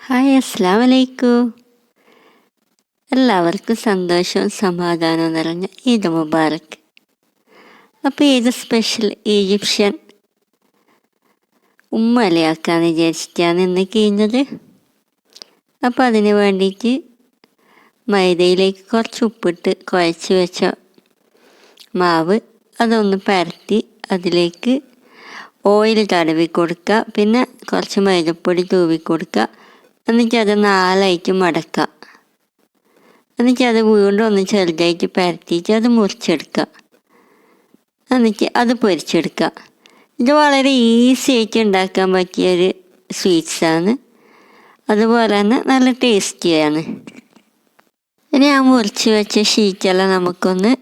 Hi, അസ്സലാമു അലൈക്കും. എല്ലാവർക്കും സന്തോഷവും സമാധാനവും നിറഞ്ഞ ഈദ് മുബാറക്ക്. അപ്പോൾ ഈദ് സ്പെഷ്യൽ ഈജിപ്ഷ്യൻ ഉമ്മലയാക്കാന്ന് വിചാരിച്ചിട്ടാണ് ഇന്ന് കഴിഞ്ഞത്. അപ്പോൾ അതിന് വേണ്ടിയിട്ട് മൈദയിലേക്ക് കുറച്ച് ഉപ്പിട്ട് കുഴച്ച് വെച്ച മാവ് അതൊന്ന് പരത്തി അതിലേക്ക് ഓയിൽ തടവി കൊടുക്കുക, പിന്നെ കുറച്ച് മൈദപ്പൊടി തൂവി കൊടുക്കുക. എന്നിട്ട് അത് 4 മടക്കുക. എന്നിട്ട് അത് വീണ്ടും ഒന്ന് ചെറുതായിട്ട് പരത്തിയിട്ട് അത് മുറിച്ചെടുക്കുക. എന്നിട്ട് അത് പൊരിച്ചെടുക്കുക. ഇത് വളരെ ഈസി ആയിട്ട് ഉണ്ടാക്കാൻ പറ്റിയൊരു സ്വീറ്റ്സാണ്. അതുപോലെ തന്നെ നല്ല ടേസ്റ്റിയാണ്. ഇനി ആ മുറിച്ച് വെച്ച ഷീറ്റെല്ലാം നമുക്കൊന്ന്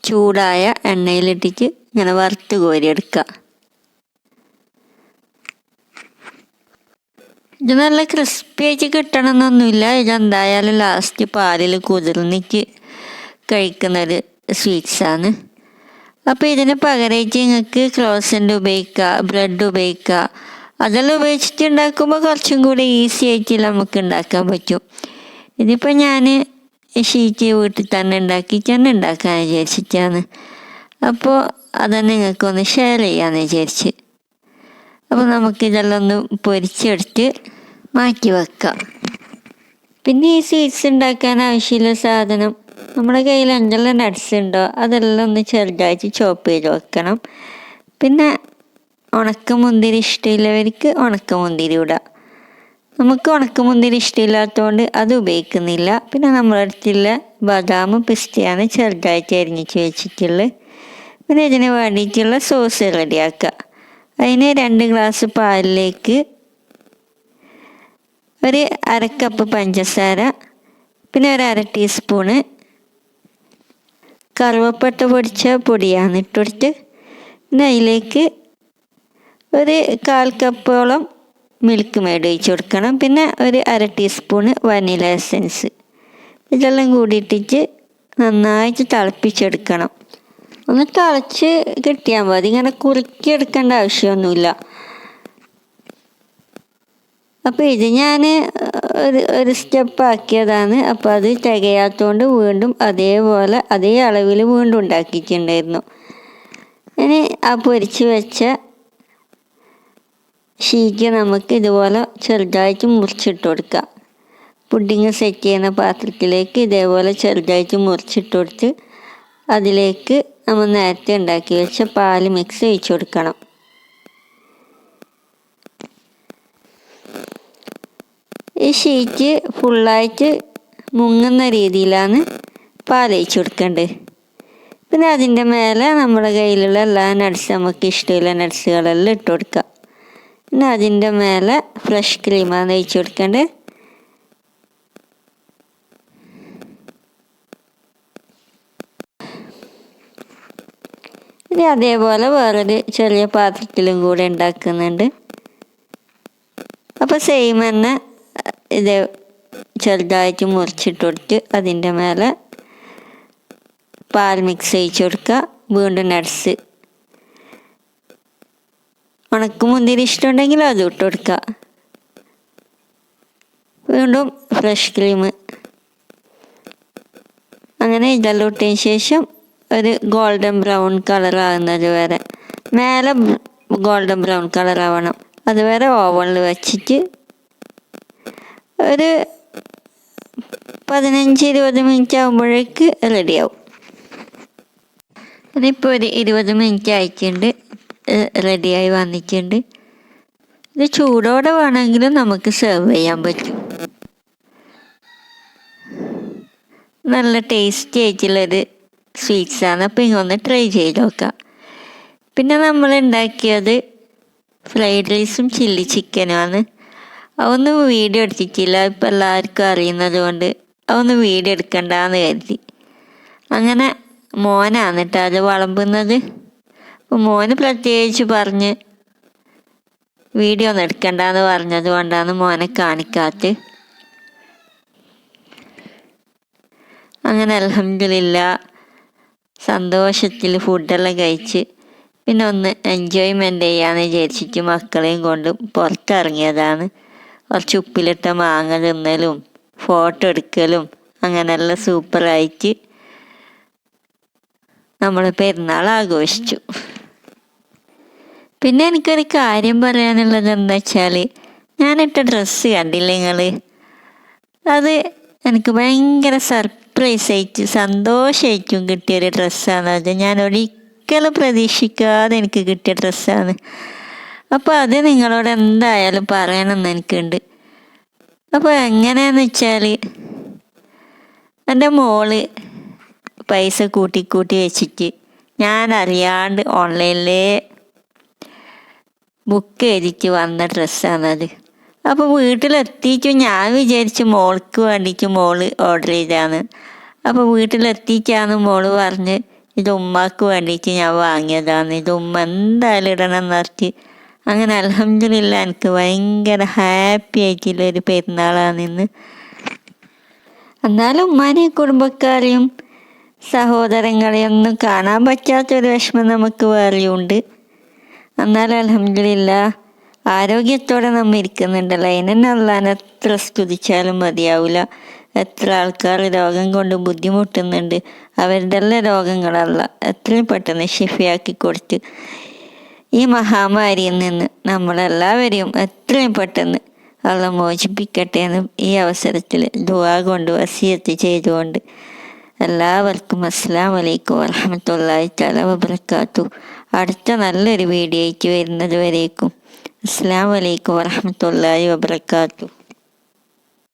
ചൂടായ എണ്ണയിലിട്ടിട്ട് ഇങ്ങനെ വറുത്ത് കോരിയെടുക്കുക. ഇത് നല്ല ക്രിസ്പി ആയിട്ട് കിട്ടണമെന്നൊന്നുമില്ല. ഇതെന്തായാലും ലാസ്റ്റ് പാലിൽ കുതിർന്നിട്ട് കഴിക്കുന്നൊരു സ്വീറ്റ്സാണ്. അപ്പോൾ ഇതിന് പകരമായിട്ട് നിങ്ങൾക്ക് ക്രോസൻ്റ് ഉപയോഗിക്കുക, ബ്രെഡ് ഉപയോഗിക്കുക. അതെല്ലാം ഉപയോഗിച്ചിട്ട് ഉണ്ടാക്കുമ്പോൾ കുറച്ചും കൂടി ഈസി ആയിട്ട് നമുക്ക് ഉണ്ടാക്കാൻ പറ്റും. ഇതിപ്പോൾ ഞാൻ ഷീറ്റ് വീട്ടിൽ തന്നെ ഉണ്ടാക്കാൻ വിചാരിച്ചിട്ടാണ്. അപ്പോൾ അത് നിങ്ങൾക്കൊന്ന് ഷെയർ ചെയ്യാമെന്ന് വിചാരിച്ച്. അപ്പോൾ നമുക്കിതെല്ലാം ഒന്ന് പൊരിച്ചെടുത്ത് മാറ്റി വെക്കാം. പിന്നെ ഈ സ്വീറ്റ്സ് ഉണ്ടാക്കാൻ ആവശ്യമുള്ള സാധനം, നമ്മുടെ കയ്യിൽ എന്തെല്ലാം നട്ട്സ് ഉണ്ടോ അതെല്ലാം ഒന്ന് ചെറുതായിട്ട് ചോപ്പ് ചെയ്ത് വെക്കണം. പിന്നെ ഉണക്കമുന്തിരി ഇഷ്ടമില്ലവർക്ക് ഉണക്കമുന്തിരി ഇടാം. നമുക്ക് ഉണക്കമുന്തിരി ഇഷ്ടമില്ലാത്തതുകൊണ്ട് അത് ഉപയോഗിക്കുന്നില്ല. പിന്നെ നമ്മുടെ അടുത്തുള്ള ബദാമും പിസ്തയാണ് ചെറുതായിട്ട് അരിഞ്ഞിട്ട് വെച്ചിട്ടുള്ളത്. പിന്നെ ഇതിന് വേണ്ടിയിട്ടുള്ള സോസ് റെഡിയാക്കുക. അതിന് 2 ഗ്ലാസ് പാലിലേക്ക് 1/2 കപ്പ് പഞ്ചസാര, പിന്നെ 1/2 ടീസ്പൂണ് കറുവപ്പട്ട പൊടിച്ച പൊടിയാണ് ഇട്ടുകൊടുത്ത്, പിന്നെ അതിലേക്ക് 1/4 കപ്പോളം മിൽക്ക് മെയ്ഡ് ഒഴിച്ച് കൊടുക്കണം. പിന്നെ 1/2 ടീസ്പൂണ് വനില എസൻസ്. ഇതെല്ലാം കൂടിയിട്ടിട്ട് നന്നായിട്ട് തിളപ്പിച്ചെടുക്കണം. ഒന്ന് തിളച്ച് കിട്ടിയാൽ മതി, ഇങ്ങനെ കുറുക്കിയെടുക്കേണ്ട ആവശ്യമൊന്നുമില്ല. അപ്പോൾ ഇത് ഞാൻ ഒരു സ്റ്റെപ്പ് ആക്കിയതാണ്. അപ്പോൾ അത് തികയാത്തതുകൊണ്ട് വീണ്ടും അതേപോലെ അതേ അളവിൽ വീണ്ടും ഉണ്ടാക്കിയിട്ടുണ്ടായിരുന്നു. ഇനി ആ പൊരിച്ച് വെച്ച ഷീറ്റ് നമുക്ക് ഇതുപോലെ ചെറുതായിട്ട് മുറിച്ചിട്ട് കൊടുക്കാം. പുഡിങ് സെറ്റ് ചെയ്യുന്ന പാത്രത്തിലേക്ക് ഇതേപോലെ ചെറുതായിട്ട് മുറിച്ചിട്ട് കൊടുത്ത് അതിലേക്ക് നമ്മൾ നേരത്തെ ഉണ്ടാക്കി വെച്ച പാല് മിക്സ് ഒഴിച്ച് കൊടുക്കണം. ഈ ഷീറ്റ് ഫുള്ളായിട്ട് മുങ്ങുന്ന രീതിയിലാണ് പാലൊഴിച്ച് കൊടുക്കേണ്ടത്. പിന്നെ അതിൻ്റെ മേലെ നമ്മുടെ കയ്യിലുള്ള എല്ലാ നട്ട്സ്, നമുക്ക് ഇഷ്ടമുള്ള നട്ട്സുകളെല്ലാം ഇട്ട് കൊടുക്കുക. പിന്നെ അതിൻ്റെ മേലെ ഫ്രഷ് ക്രീമാണ് ഒഴിച്ച് കൊടുക്കേണ്ടത്. ഇനി അതേപോലെ വേറൊരു ചെറിയ പാത്രത്തിലും കൂടെ ഉണ്ടാക്കുന്നുണ്ട്. അപ്പോൾ സെയിം തന്നെ ഇത് ചെറുതായിട്ട് മുറിച്ചിട്ട് കൊടുത്ത് അതിൻ്റെ മേലെ പാൽ മിക്സ് ഒഴിച്ച് കൊടുക്കുക. വീണ്ടും നട്ട്സ്, ഉണക്കമുന്തിരി ഇഷ്ടമുണ്ടെങ്കിൽ അതും ഇട്ട് കൊടുക്കുക. വീണ്ടും ഫ്രഷ് ക്രീം. അങ്ങനെ ഇതെല്ലാം ഇട്ടതിന് ശേഷം ഒരു ഗോൾഡൻ ബ്രൗൺ കളർ ആകുന്നത് വരെ, മേലെ ഗോൾഡൻ ബ്രൗൺ കളർ ആവണം, അതുവരെ ഓവനിൽ വെച്ചിട്ട് ഒരു 15-20 മിനിറ്റ് ആകുമ്പോഴേക്ക് റെഡിയാവും. ഇതിപ്പോൾ ഒരു 20 മിനിറ്റ് ആയിട്ടുണ്ട്, റെഡിയായി വന്നിട്ടുണ്ട്. ഇത് ചൂടോടെ വേണമെങ്കിലും നമുക്ക് സെർവ് ചെയ്യാൻ പറ്റും. നല്ല ടേസ്റ്റി ആയിട്ടുള്ളൊരു സ്വീറ്റ്സാണ്. അപ്പോൾ ഇങ്ങൊന്ന് ട്രൈ ചെയ്ത് നോക്കാം. പിന്നെ നമ്മൾ ഉണ്ടാക്കിയത് ഫ്രൈഡ് റൈസും ചില്ലി ചിക്കനുമാണ്. അതൊന്നും വീഡിയോ എടുത്തിട്ടില്ല, ഇപ്പം എല്ലാവർക്കും അറിയുന്നത് കൊണ്ട് അതൊന്നും വീഡിയോ എടുക്കണ്ടെന്ന് കരുതി. അങ്ങനെ മോനാണ് കേട്ടോ അത് വിളമ്പുന്നത്. അപ്പോൾ മോന് പ്രത്യേകിച്ച് പറഞ്ഞ് വീഡിയോ ഒന്നും എടുക്കണ്ടെന്ന് പറഞ്ഞത് കൊണ്ടാണ് മോനെ കാണിക്കാത്തത്. അങ്ങനെ അൽഹംദുലില്ലാ സന്തോഷത്തിൽ ഫുഡെല്ലാം കഴിച്ച് പിന്നെ ഒന്ന് എൻജോയ്മെൻ്റ് ചെയ്യാമെന്ന് വിചാരിച്ചിട്ട് മക്കളെയും കൊണ്ട് പുറത്തിറങ്ങിയതാണ്. കുറച്ച് ഉപ്പിലിട്ട മാങ്ങ തിന്നലും ഫോട്ടോ എടുക്കലും അങ്ങനെല്ലാം സൂപ്പറായിട്ട് നമ്മൾ പെരുന്നാൾ ആഘോഷിച്ചു. പിന്നെ എനിക്കൊരു കാര്യം പറയാനുള്ളത് എന്താ വെച്ചാൽ, ഞാനിട്ട ഡ്രസ്സ് കണ്ടില്ലേ നിങ്ങൾ? അത് എനിക്ക് ഭയങ്കര സർപ്രൈസായിട്ട് സന്തോഷമായിട്ടും കിട്ടിയൊരു ഡ്രസ്സാണ് അത്. ഞാൻ ഒരിക്കലും പ്രതീക്ഷിക്കാതെ എനിക്ക് കിട്ടിയ ഡ്രസ്സാണ്. അപ്പോൾ അത് നിങ്ങളോട് എന്തായാലും പറയണമെന്ന് എനിക്കുണ്ട്. അപ്പോൾ എങ്ങനെയാന്ന് വെച്ചാൽ, എൻ്റെ മോള് പൈസ കൂട്ടി വെച്ചിട്ട് ഞാൻ അറിയാണ്ട് ഓൺലൈനിൽ ബുക്ക് ചെയ്തിട്ട് വന്ന ഡ്രസ്സാണത്. അപ്പോൾ വീട്ടിലെത്തിയിട്ട് ഞാൻ വിചാരിച്ചു മോൾക്ക് വേണ്ടിയിട്ട് മോള് ഓർഡർ ചെയ്തതാണ്. അപ്പോൾ വീട്ടിലെത്തിയിട്ടാണ് മോള് പറഞ്ഞ് ഇത് ഉമ്മാക്ക് വേണ്ടിയിട്ട് ഞാൻ വാങ്ങിയതാണ്, ഇത് ഉമ്മ എന്തായാലും ഇടണം എന്ന് പറഞ്ഞിട്ട്. അങ്ങനെ അൽഹംദുലില്ലാ എനിക്ക് ഭയങ്കര ഹാപ്പി ആയിട്ടുള്ളൊരു പെരുന്നാളാണ് ഇന്ന്. എന്നാലും ഉമ്മാനെയും കുടുംബക്കാരെയും സഹോദരങ്ങളെയും ഒന്നും കാണാൻ പറ്റാത്തൊരു വിഷമം നമുക്ക് വേറെയുണ്ട്. എന്നാലും അൽഹംദുലില്ലാ ആരോഗ്യത്തോടെ നമ്മൾ ഇരിക്കുന്നുണ്ടല്ലോ, അതിനെ അള്ളാനെ എത്ര സ്തുതിച്ചാലും മതിയാവില്ല. എത്ര ആൾക്കാർ രോഗം കൊണ്ട് ബുദ്ധിമുട്ടുന്നുണ്ട്, അവരുടെ എല്ലാ രോഗങ്ങളല്ല എത്രയും പെട്ടെന്ന് ഷിഫയാക്കി കൊടുത്ത് ഈ മഹാമാരിയിൽ നിന്ന് നമ്മളെല്ലാവരെയും എത്രയും പെട്ടെന്ന് അള്ള മോചിപ്പിക്കട്ടെ എന്ന് ഈ അവസരത്തിൽ ദുആ കൊണ്ട് വസിയത്ത് ചെയ്തുകൊണ്ട് എല്ലാവർക്കും അസ്സലാമു അലൈക്കും വറഹ്മത്തുള്ളാഹി തആല വബറകാതുഹു. അടുത്ത നല്ലൊരു വീഡിയോ ആയിട്ട് വരുന്നത് വരേക്കും അസ്സലാമു അലൈക്കും വറഹ്മത്തുള്ളാഹി വബറകാതുഹു.